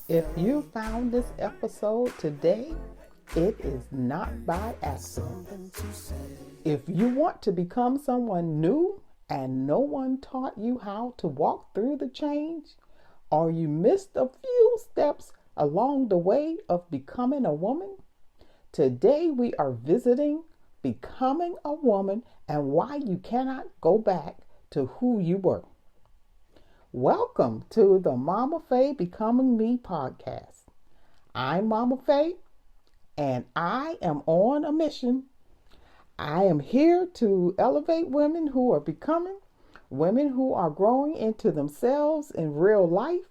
If you found this episode today, it is not by accident. If you want to become someone new and no one taught you how to walk through the change, or you missed a few steps along the way of becoming a woman, today we are visiting becoming a woman and why you cannot go back to who you were. Welcome to the Mama Faye Becoming Me podcast. I'm Mama Faye, and I am on a mission. I am here to elevate women who are becoming, women who are growing into themselves in real life.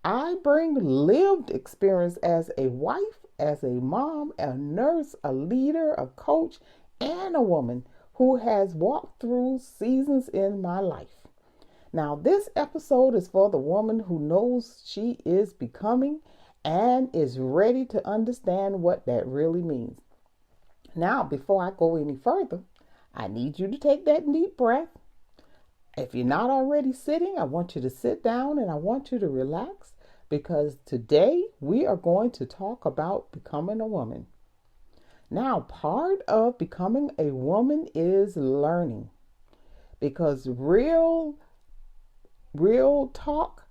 I bring lived experience as a wife, as a mom, a nurse, a leader, a coach, and a woman who has walked through seasons in my life. Now, this episode is for the woman who knows she is becoming and is ready to understand what that really means. Now, before I go any further, I need you to take that deep breath. If you're not already sitting, I want you to sit down and I want you to relax because today we are going to talk about becoming a woman. Now, part of becoming a woman is learning because real talk,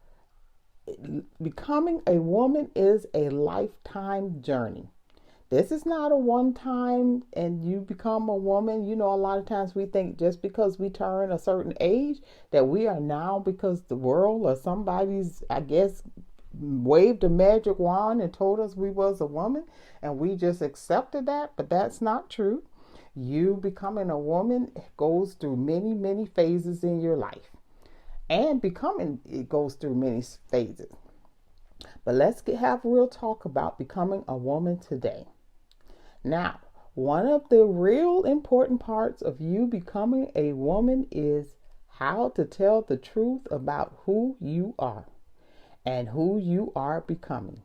becoming a woman is a lifetime journey. This is not a one time and you become a woman. You know, a lot of times we think just because we turn a certain age that we are now, because the world or somebody's, I guess, waved a magic wand and told us we was a woman and we just accepted that, but that's not true. You becoming a woman goes through many phases in your life. And becoming, it goes through many phases. But let's have real talk about becoming a woman today. Now, one of the real important parts of you becoming a woman is how to tell the truth about who you are and who you are becoming.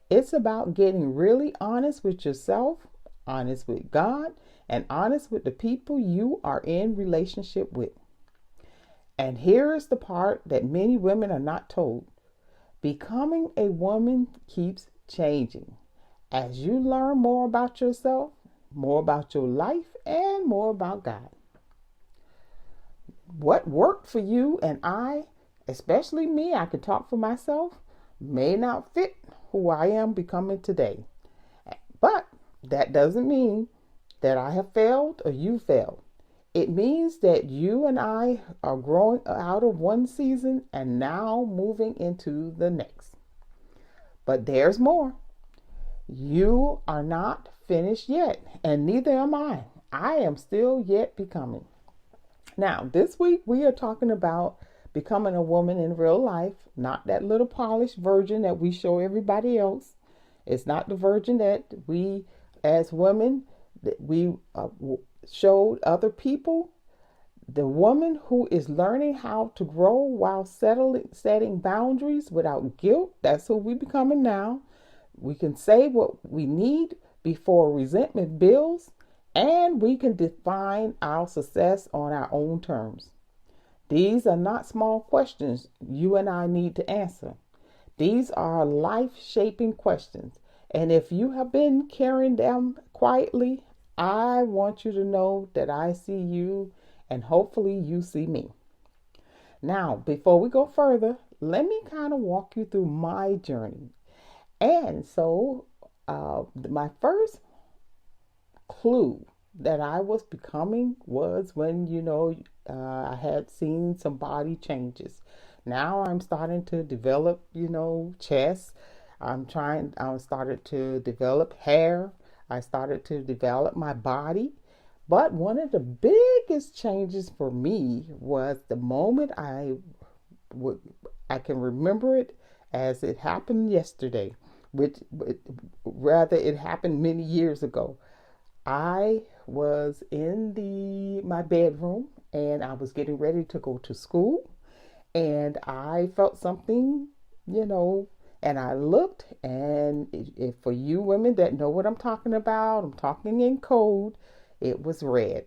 It's about getting really honest with yourself, honest with God, and honest with the people you are in relationship with. And here is the part that many women are not told. Becoming a woman keeps changing. As you learn more about yourself, more about your life, and more about God. What worked for you and I, especially me, I can talk for myself, may not fit who I am becoming today. But that doesn't mean that I have failed or you failed. It means that you and I are growing out of one season and now moving into the next. But there's more. You are not finished yet, and neither am I. I am still yet becoming. Now, this week we are talking about becoming a woman in real life, not that little polished virgin that we show everybody else. It's not the virgin that we as women that we showed other people. The woman who is learning how to grow while setting boundaries without guilt. That's who we're becoming now. We can say what we need before resentment builds, and we can define our success on our own terms. These are not small questions you and I need to answer. These are life-shaping questions. And if you have been carrying them quietly, I want you to know that I see you and hopefully you see me. Now, before we go further, let me kind of walk you through my journey. And so my first clue that I was becoming was when, I had seen some body changes. Now I'm starting to develop, chest. I started to develop hair. I started to develop my body. But one of the biggest changes for me was the moment I can remember it as it happened yesterday, which rather it happened many years ago. I was in my bedroom and I was getting ready to go to school, and I felt something, and I looked, and if for you women that know what I'm talking about, I'm talking in code, it was red.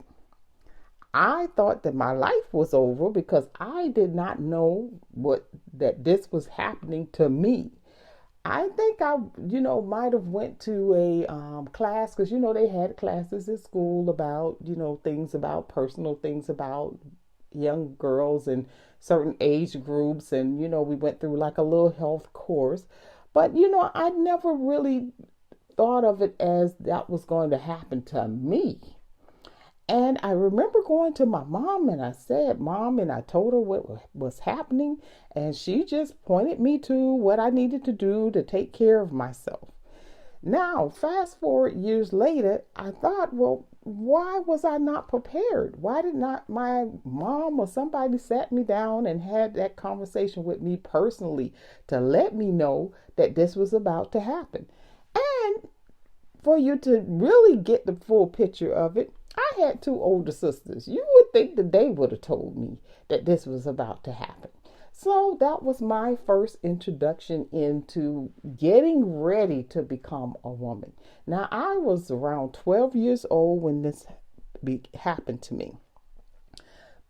I thought that my life was over because I did not know that this was happening to me. I think I, might have went to a class because, they had classes at school about, things about personal things about young girls and certain age groups. And, we went through like a little health course. But, I never really thought of it as that was going to happen to me. And I remember going to my mom and I said, Mom, and I told her what was happening. And she just pointed me to what I needed to do to take care of myself. Now, fast forward years later, I thought, well, why was I not prepared? Why did not my mom or somebody sat me down and had that conversation with me personally to let me know that this was about to happen? And for you to really get the full picture of it, I had two older sisters. You would think that they would have told me that this was about to happen. So that was my first introduction into getting ready to become a woman. Now, I was around 12 years old when this happened to me.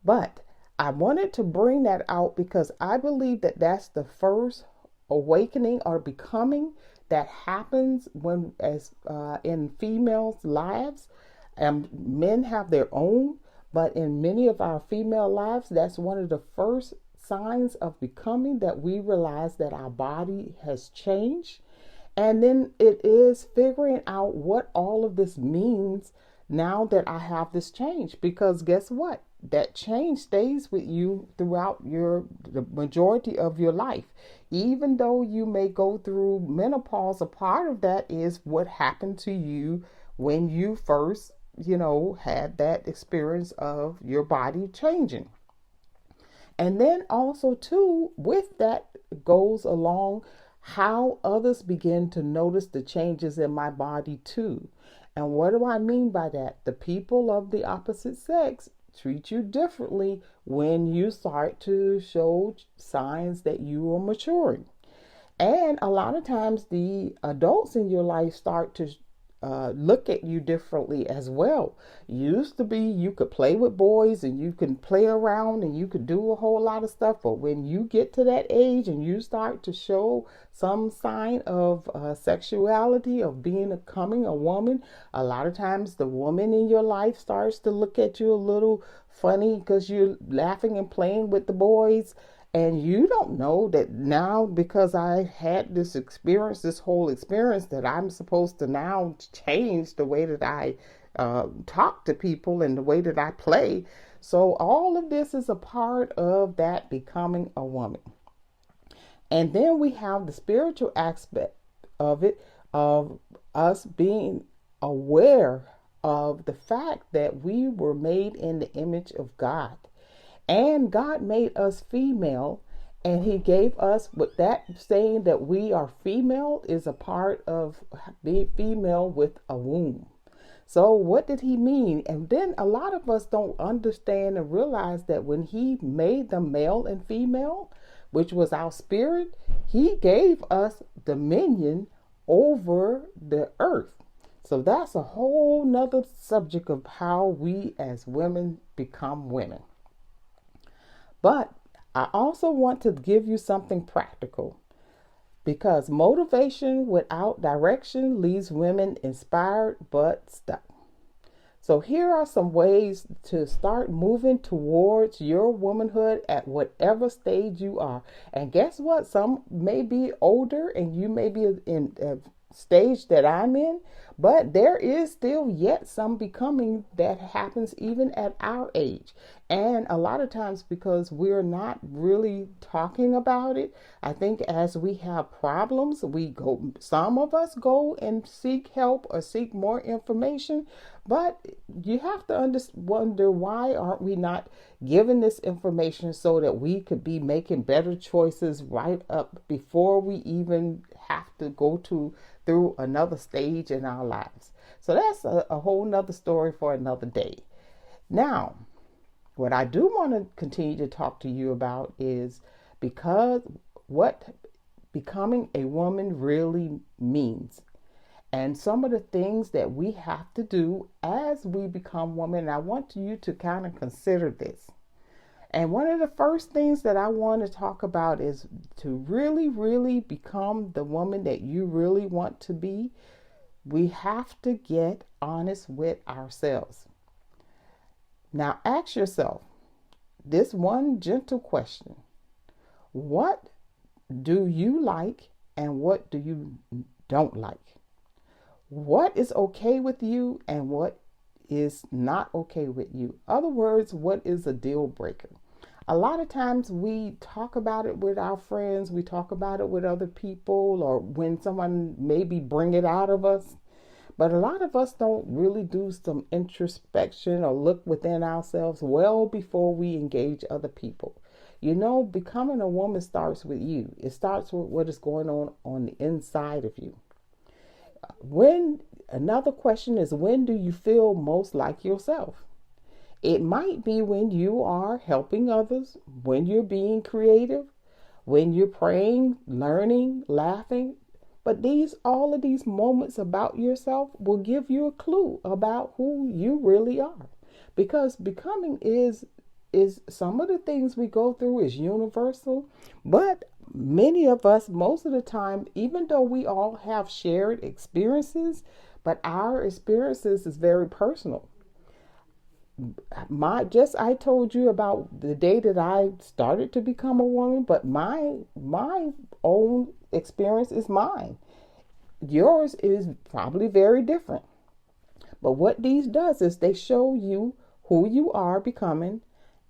But I wanted to bring that out because I believe that that's the first awakening or becoming that happens when, as in females' lives. Men have their own, but in many of our female lives, that's one of the first signs of becoming, that we realize that our body has changed. And then it is figuring out what all of this means now that I have this change. Because guess what? That change stays with you throughout the majority of your life. Even though you may go through menopause, a part of that is what happened to you when you first had that experience of your body changing. And then also too, with that goes along how others begin to notice the changes in my body too. And what do I mean by that? The people of the opposite sex treat you differently when you start to show signs that you are maturing. And a lot of times the adults in your life start to look at you differently as well. Used to be you could play with boys and you can play around and you could do a whole lot of stuff, but when you get to that age and you start to show some sign of sexuality, of becoming a woman, a lot of times the woman in your life starts to look at you a little funny because you're laughing and playing with the boys. And you don't know that now, because I had this experience, this whole experience, that I'm supposed to now change the way that I talk to people and the way that I play. So all of this is a part of that becoming a woman. And then we have the spiritual aspect of it, of us being aware of the fact that we were made in the image of God. And God made us female, and he gave us, what that saying that we are female is a part of being female with a womb. So what did he mean? And then a lot of us don't understand and realize that when he made them male and female, which was our spirit, he gave us dominion over the earth. So that's a whole nother subject of how we as women become women. But I also want to give you something practical, because motivation without direction leaves women inspired but stuck. So here are some ways to start moving towards your womanhood at whatever stage you are. And guess what? Some may be older and you may be in a stage that I'm in, but there is still yet some becoming that happens even at our age. And a lot of times, because we're not really talking about it, I think as we have problems, some of us go and seek help or seek more information. But you have to wonder, why aren't we not given this information so that we could be making better choices right up before we even have to go through another stage in our lives? So that's a whole nother story for another day. Now, what I do want to continue to talk to you about is because what becoming a woman really means. and some of the things that we have to do as we become women. And I want you to kind of consider this. And one of the first things that I want to talk about is to really, really become the woman that you really want to be. We have to get honest with ourselves. Now, ask yourself this one gentle question. What do you like and what do you don't like? What is okay with you and what is not okay with you? Other words, what is a deal breaker? A lot of times we talk about it with our friends, we talk about it with other people, or when someone maybe bring it out of us. But a lot of us don't really do some introspection or look within ourselves well before we engage other people. You know, becoming a woman starts with you. It starts with what is going on the inside of you. Another question is, when do you feel most like yourself? It might be when you are helping others, when you're being creative, when you're praying, learning, laughing. But all of these moments about yourself will give you a clue about who you really are. Because becoming is some of the things we go through is universal, but many of us, most of the time, even though we all have shared experiences, but our experiences is very personal. I told you about the day that I started to become a woman, but my own experience is mine. Yours is probably very different. But what these does is they show you who you are becoming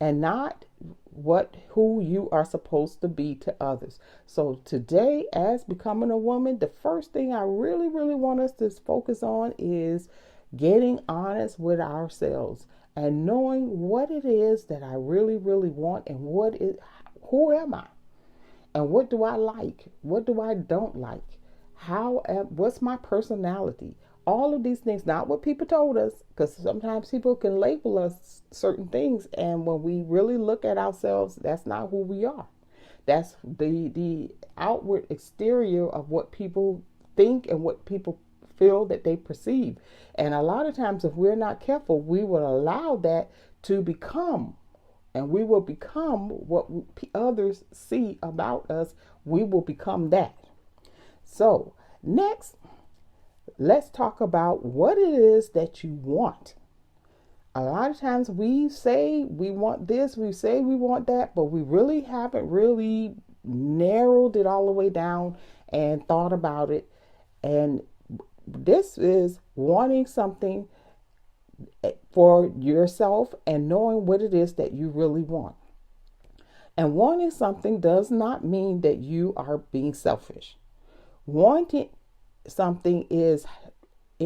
and not who you are supposed to be to others. So today, as becoming a woman, the first thing I really, really want us to focus on is getting honest with ourselves and knowing what it is that I really, really want and who am I? And what do I like? What do I don't like? What's my personality? All of these things, not what people told us, because sometimes people can label us certain things, and when we really look at ourselves, that's not who we are. That's the outward exterior of what people think and what people feel that they perceive. And a lot of times, if we're not careful, we will allow that to become, and we will become what others see about us. We will become that. So next, let's talk about what it is that you want. A lot of times we say we want this, we say we want that, but we really haven't really narrowed it all the way down and thought about it. And this is wanting something for yourself and knowing what it is that you really want. And wanting something does not mean that you are being selfish. Wanting something is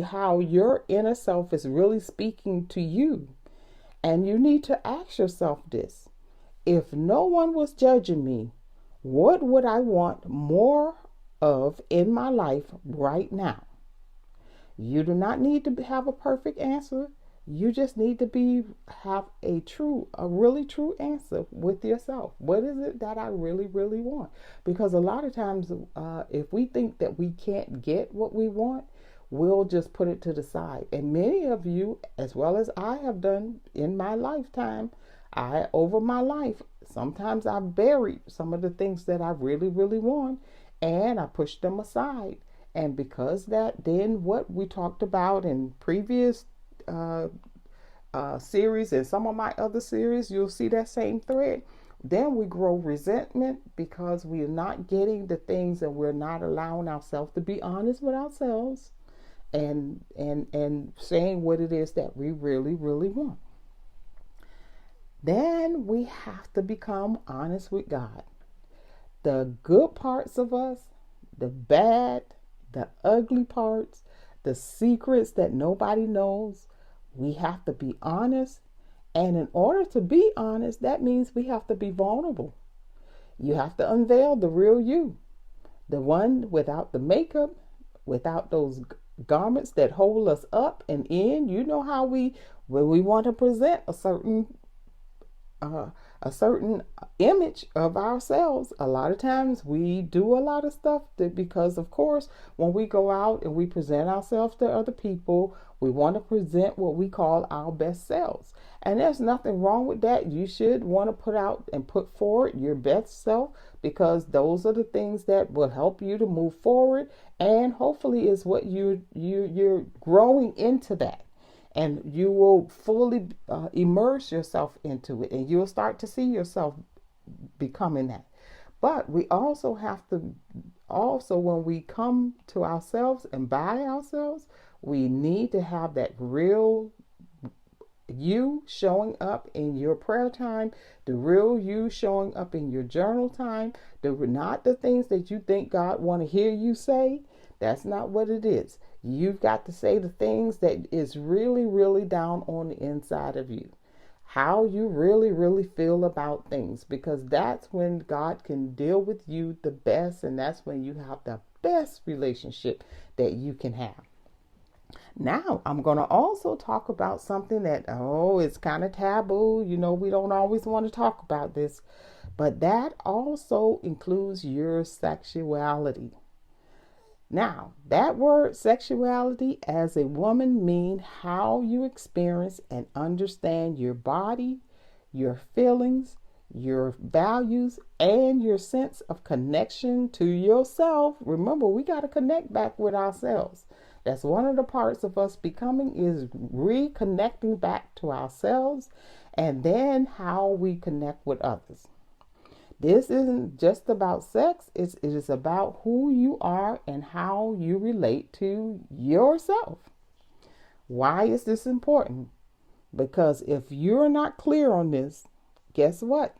how your inner self is really speaking to you. And you need to ask yourself this. If no one was judging me, what would I want more of in my life right now? You do not need to have a perfect answer. You just need to have a really true answer with yourself. What is it that I really, really want? Because a lot of times, if we think that we can't get what we want, we'll just put it to the side. And many of you, as well as I have done in my lifetime, over my life, sometimes I've buried some of the things that I really, really want, and I pushed them aside. And because that, then what we talked about in previous series and some of my other series, you'll see that same thread. Then we grow resentment because we are not getting the things and we're not allowing ourselves to be honest with ourselves and saying what it is that we really, really want. Then we have to become honest with God. The good parts of us, the bad, the ugly parts, the secrets that nobody knows, we have to be honest. And in order to be honest, that means we have to be vulnerable. You have to unveil the real you, the one without the makeup, without those garments that hold us up and in. You know how when we want to present a a certain image of ourselves. A lot of times we do a lot of stuff because, of course, when we go out and we present ourselves to other people, we want to present what we call our best selves. And there's nothing wrong with that. You should want to put out and put forward your best self, because those are the things that will help you to move forward, and hopefully is what you're growing into that. And you will fully immerse yourself into it, and you'll start to see yourself becoming that. But we also have to, when we come to ourselves and by ourselves, we need to have that real you showing up in your prayer time, the real you showing up in your journal time, not the things that you think God want to hear you say. That's not what it is. You've got to say the things that is really, really down on the inside of you. How you really, really feel about things, because that's when God can deal with you the best, and that's when you have the best relationship that you can have. Now, I'm going to also talk about something that, it's kind of taboo. We don't always want to talk about this, but that also includes your sexuality. Now, that word sexuality as a woman means how you experience and understand your body, your feelings, your values, and your sense of connection to yourself. Remember, we got to connect back with ourselves. That's one of the parts of us becoming, is reconnecting back to ourselves, and then how we connect with others. This isn't just about sex. It is about who you are and how you relate to yourself. Why is this important? Because if you're not clear on this, guess what?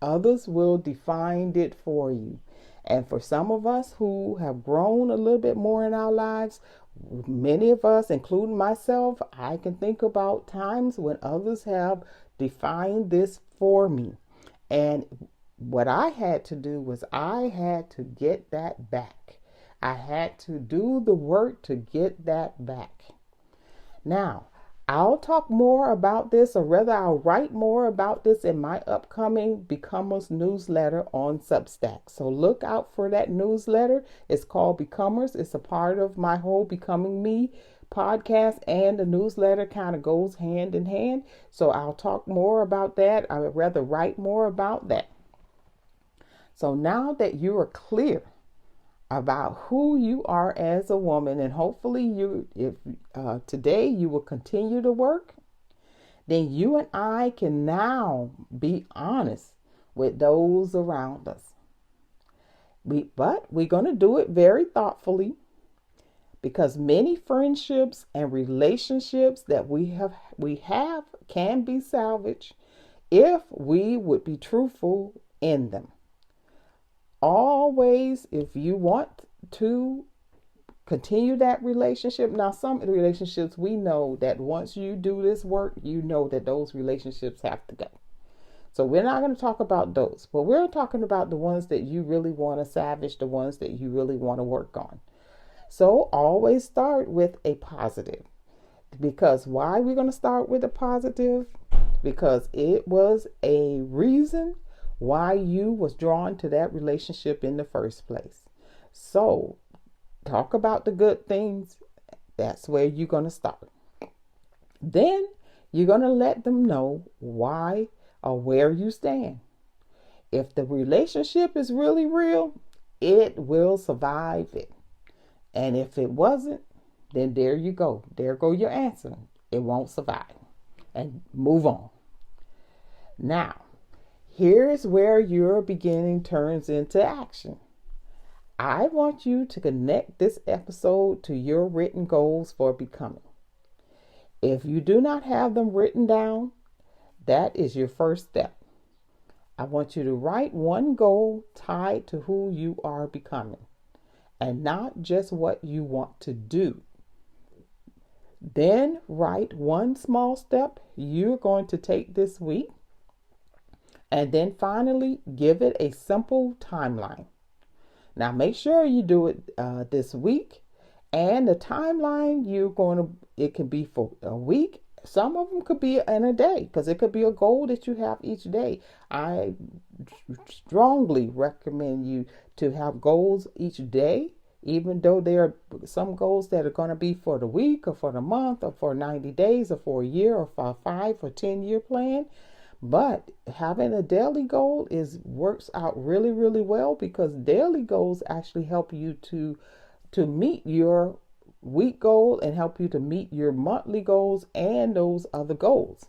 Others will define it for you. And for some of us who have grown a little bit more in our lives, many of us, including myself, I can think about times when others have defined this for me. And what I had to do was I had to get that back. I had to do the work to get that back. Now, I'll talk more about this, or rather I'll write more about this in my upcoming Becomers newsletter on Substack. So look out for that newsletter. It's called Becomers. It's a part of my whole Becoming Me podcast, and the newsletter kind of goes hand in hand. So I'll talk more about that. I would rather write more about that. So now that you are clear about who you are as a woman, and hopefully today you will continue to work, then you and I can now be honest with those around us. But we're going to do it very thoughtfully, because many friendships and relationships that we have can be salvaged if we would be truthful in them. Always, if you want to continue that relationship. Now, some relationships, we know that once you do this work, you know that those relationships have to go. So we're not going to talk about those, but we're talking about the ones that you really want to salvage, the ones that you really want to work on. So always start with a positive. Because why we're going to start with a positive? Because it was a reason why you was drawn to that relationship in the first place. So talk about the good things. That's where you're going to start. Then you're going to let them know why or where you stand. If the relationship is really real, it will survive it. And if it wasn't, then there you go. There go your answer. It won't survive. And move on. Now, here's where your beginning turns into action. I want you to connect this episode to your written goals for becoming. If you do not have them written down, that is your first step. I want you to write one goal tied to who you are becoming, and not just what you want to do. Then write one small step you're going to take this week. And then finally, give it a simple timeline. Now, make sure you do it this week. And the timeline it can be for a week, Some of them could be in a day, because it could be a goal that you have each day. I strongly recommend you to have goals each day, even though there are some goals that are going to be for the week or for the month or for 90 days or for a year or for a 5 or 10-year plan. But having a daily goal works out really, really well, because daily goals actually help you to meet your week goal and help you to meet your monthly goals and those other goals.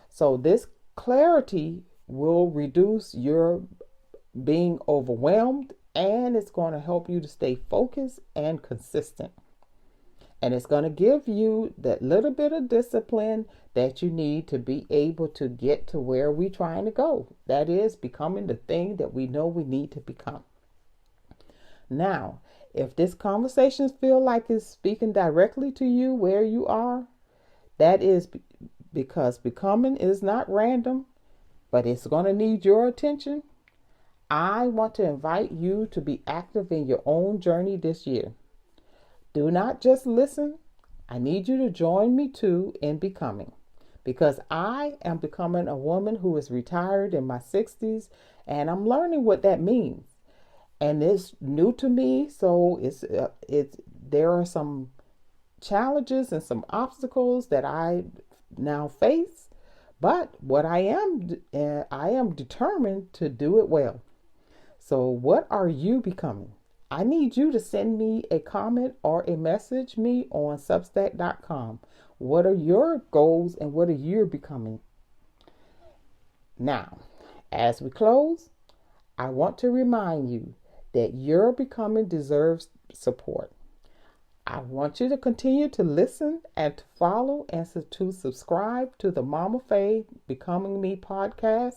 So this clarity will reduce your being overwhelmed, and it's going to help you to stay focused and consistent. And it's going to give you that little bit of discipline that you need to be able to get to where we're trying to go. That is becoming the thing that we know we need to become. Now, if this conversation feel like it's speaking directly to you where you are, that is because becoming is not random, but it's going to need your attention. I want to invite you to be active in your own journey this year. Do not just listen. I need you to join me too in becoming, because I am becoming a woman who is retired in my 60s, and I'm learning what that means. And it's new to me, so there are some challenges and some obstacles that I now face. But what I am determined to do it well. So what are you becoming? I need you to send me a comment or a message me on Substack.com. What are your goals and what are you becoming? Now, as we close, I want to remind you that your becoming deserves support. I want you to continue to listen and to follow and to subscribe to the Mama Faye Becoming Me podcast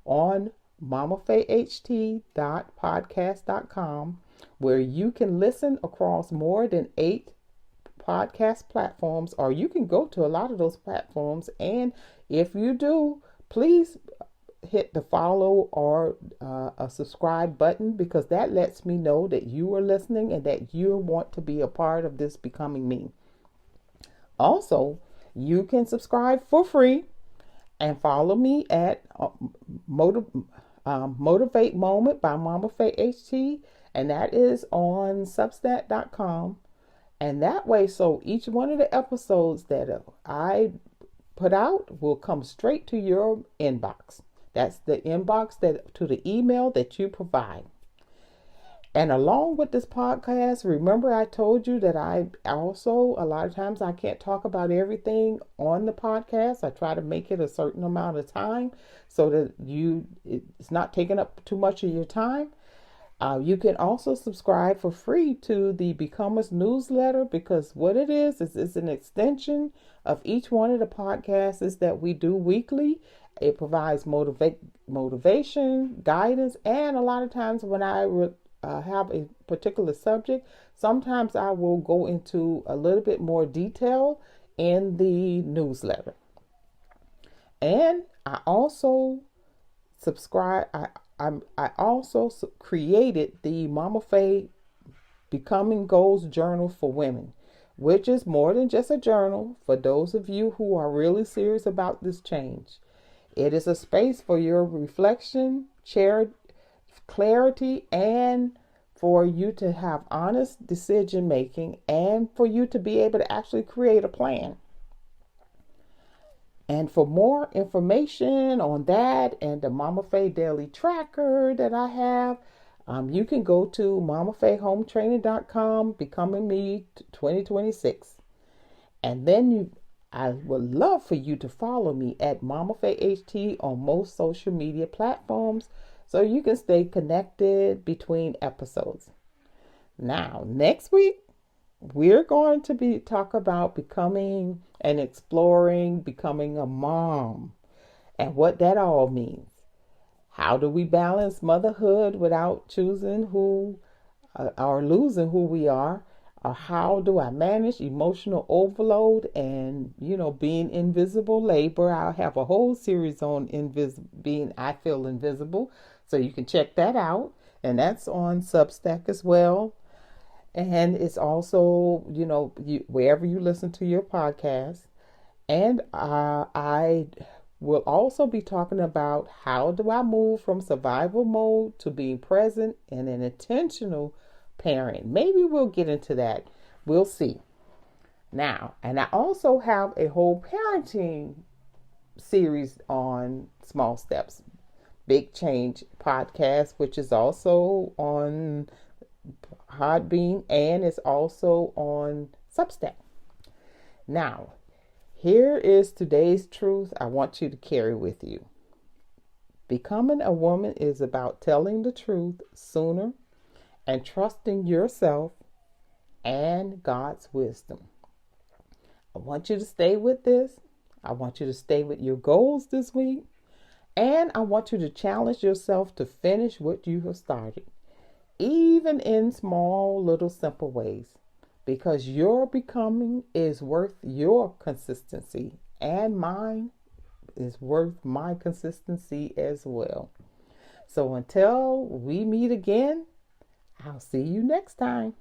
on MOMAFEY-HT.podcast.com, where you can listen across more than 8 podcast platforms, or you can go to a lot of those platforms. And if you do, please hit the follow or a subscribe button, because that lets me know that you are listening and that you want to be a part of this Becoming Me. Also, you can subscribe for free and follow me at Motivate Moment by MOMAFEY-HT, and that is on Substack.com. And that way, so each one of the episodes that I put out will come straight to your inbox. That's the inbox to the email that you provide. And along with this podcast, remember I told you that I also, a lot of times I can't talk about everything on the podcast. I try to make it a certain amount of time so that it's not taking up too much of your time. You can also subscribe for free to the Becomers newsletter, because what it is an extension of each one of the podcasts that we do weekly. It provides motivation, guidance, and a lot of times when I have a particular subject, sometimes I will go into a little bit more detail in the newsletter. And I also created the Mama Faye Becoming Goals Journal for Women, which is more than just a journal for those of you who are really serious about this change. It is a space for your reflection, shared clarity, and for you to have honest decision making, and for you to be able to actually create a plan. And for more information on that and the Mama Faye Daily Tracker that I have, you can go to MamaFayeHomeTraining.com, Becoming Me 2026. And then I would love for you to follow me at MOMAFEY-HT on most social media platforms so you can stay connected between episodes. Now, next week, we're going to talk about becoming and exploring becoming a mom and what that all means. How do we balance motherhood without choosing who or losing who we are? Or how do I manage emotional overload and, being invisible labor? I'll have a whole series on being I feel invisible. So you can check that out. And that's on Substack as well. And it's also, wherever you listen to your podcast. And I will also be talking about how do I move from survival mode to being present and an intentional parent. Maybe we'll get into that. We'll see. Now, and I also have a whole parenting series on small steps, Big Change podcast, which is also on Podbean and is also on Substack. Now, here is today's truth I want you to carry with you. Becoming a woman is about telling the truth sooner and trusting yourself and God's wisdom. I want you to stay with this. I want you to stay with your goals this week. And I want you to challenge yourself to finish what you have started, even in small, little, simple ways, because your becoming is worth your consistency, and mine is worth my consistency as well. So until we meet again, I'll see you next time.